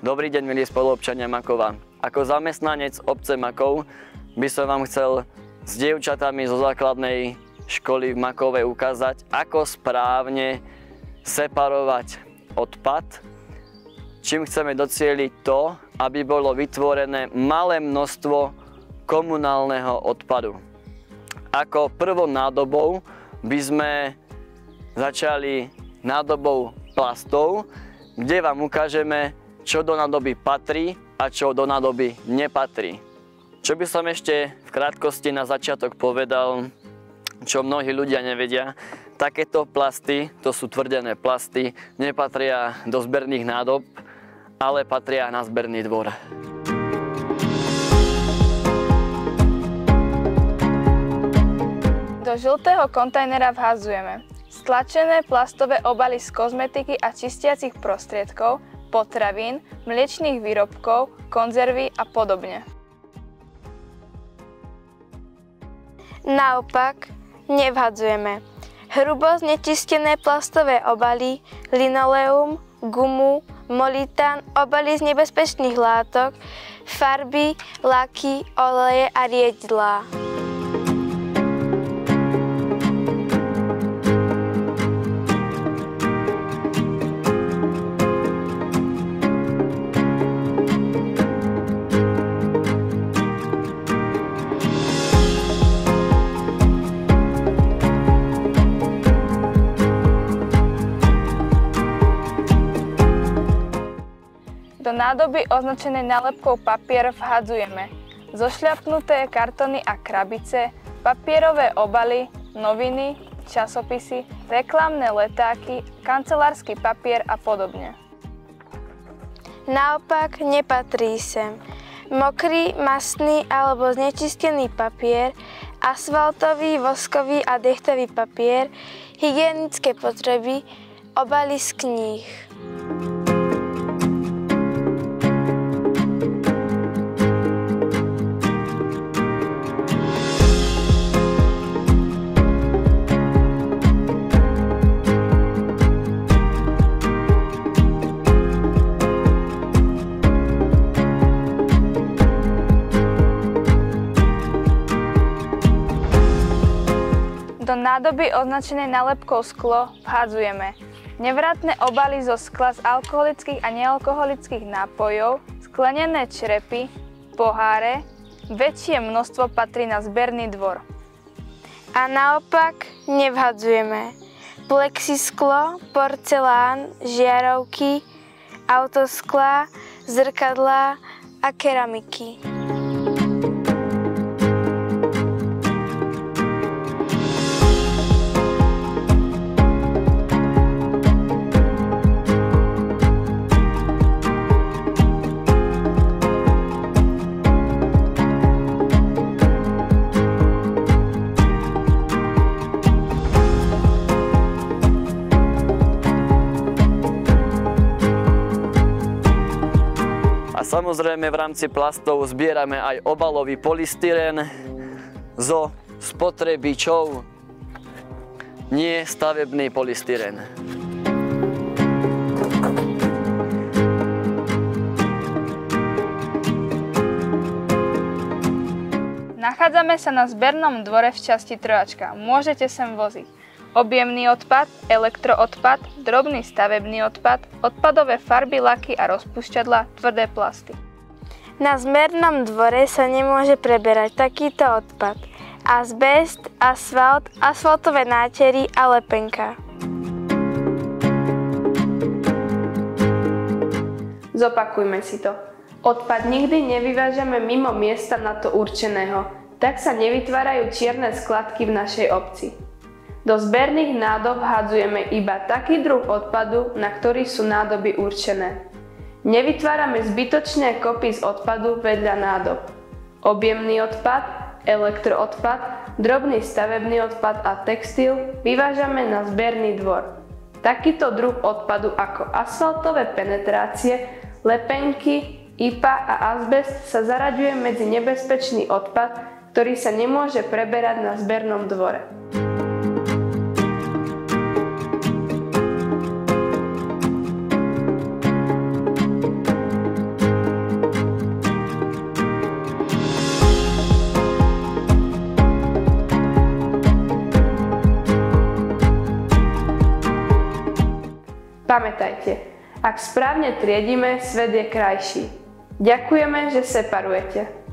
Dobrý deň, milí spoluobčania Makova. Ako zamestnanec obce Makov by som vám chcel s dievčatami zo základnej školy v Makove ukázať, ako správne separovať odpad, čím chceme docieliť to, aby bolo vytvorené malé množstvo komunálneho odpadu. Ako prvou nádobou by sme začali nádobou plastov, kde vám ukážeme, čo do nádoby patrí a čo do nádoby nepatrí. Čo by som ešte v krátkosti na začiatok povedal, čo mnohí ľudia nevedia, takéto plasty, to sú tvrdené plasty, nepatria do zberných nádob, ale patria na zberný dvor. Do žltého kontajnera vhadzujeme stlačené plastové obaly z kozmetiky a čistiacich prostriedkov, potravín, mliečnych výrobkov, konzervy a podobne. Naopak, nevhadzujeme hrubo znečistené plastové obaly, linoleum, gumu, molitán, obaly z nebezpečných látok, farby, laky, oleje a riedidlá. Do nádoby označenej nálepkou papier vhadzujeme zošľapnuté kartóny a krabice, papierové obaly, noviny, časopisy, reklamné letáky, kancelársky papier a podobne. Naopak, nepatrí sem mokrý, mastný alebo znečistený papier, asfaltový, voskový a dechtový papier, hygienické potreby, obaly z kníh. Do nádoby označenej nálepkou sklo vhadzujeme nevratné obaly zo skla z alkoholických a nealkoholických nápojov, sklenené črepy, poháre, väčšie množstvo patrí na zberný dvor. A naopak nevhadzujeme plexisklo, porcelán, žiarovky, autosklá, zrkadlá a keramiky. Samozrejme, v rámci plastov zbierame aj obalový polystyrén zo spotrebičov, nie stavebný polystyrén. Nachádzame sa na zbernom dvore v časti Trojačka. Môžete sem voziť objemný odpad, elektroodpad, drobný stavebný odpad, odpadové farby, laky a rozpúšťadlá, tvrdé plasty. Na zbernom dvore sa nemôže preberať takýto odpad: azbest, asfalt, asfaltové nátery a lepenka. Zopakujme si to. Odpad nikdy nevyvážame mimo miesta na to určeného, tak sa nevytvárajú čierne skladky v našej obci. Do zberných nádob hadzujeme iba taký druh odpadu, na ktorý sú nádoby určené. Nevytvárame zbytočné kopy z odpadu vedľa nádob. Objemný odpad, elektroodpad, drobný stavebný odpad a textil vyvážame na zberný dvor. Takýto druh odpadu ako asfaltové penetrácie, lepenky, IPA a azbest sa zaraďuje medzi nebezpečný odpad, ktorý sa nemôže preberať na zbernom dvore. Pamätajte, ak správne triedime, svet je krajší. Ďakujeme, že separujete.